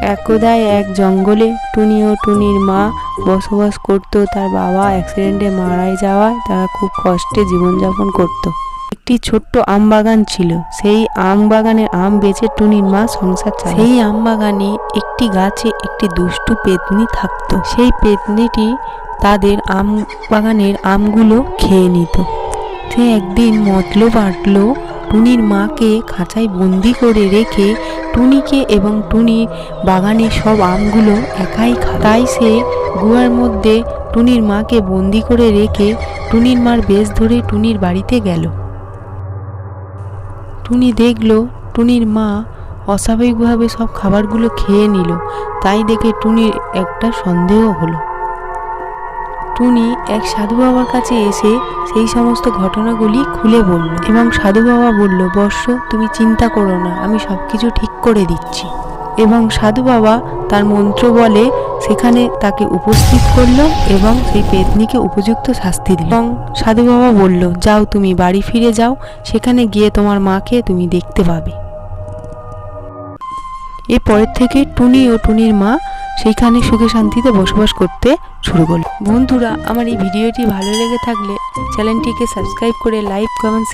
একদাই এক জঙ্গলে টুনি ও টুনির মা বসবাস করত। তার বাবা অ্যাক্সিডেন্টে মারা যাওয়ায় তারা খুব কষ্টে জীবনযাপন করত। একটি ছোট্ট আম বাগান ছিল। সেই আম বাগানের আম বেচে টুনির মা সংসার চালাত। সেই আম বাগানে একটি গাছে একটি দুষ্টু পেতনি থাকতো। সেই পেতনিটি তাদের আম বাগানের আমগুলো খেয়ে নিত। সে একদিন মতলব আঁটলো টুনির মাকে খাঁচায় বন্দি করে রেখে টুনিকে এবং টুনির বাগানের সব আমগুলো একাই খায়। তাই সে গুহার মধ্যে টুনির মাকে বন্দি করে রেখে টুনির মার বেশ ধরে টুনির বাড়িতে গেল। টুনি দেখল টুনির মা অস্বাভাবিকভাবে সব খাবারগুলো খেয়ে নিল। তাই দেখে টুনির একটা সন্দেহ হলো। টুনি এক সাধু বাবার কাছে এসে সেই সমস্ত ঘটনাগুলি খুলে বলল এবং সাধু বাবা বলল, বৎস, তুমি চিন্তা করো না, আমি সব কিছু ঠিক করে দিচ্ছি। এবং সাধু বাবা তার মন্ত্র বলে সেখানে তাকে উপস্থিত করলো এবং সেই পেতনিকে উপযুক্ত শাস্তি দিল। এবং সাধু বাবা বলল, যাও, তুমি বাড়ি ফিরে যাও, সেখানে গিয়ে তোমার মাকে তুমি দেখতে পাবে। এরপরের থেকে টুনি ও টুনির মা সেইখানে সুখে শান্তিতে বসবাস করতে শুরু করল। বন্ধুরা, আমার এই ভিডিওটি ভালো লেগে থাকলে চ্যানেলটিকে সাবস্ক্রাইব করে লাইক, কমেন্ট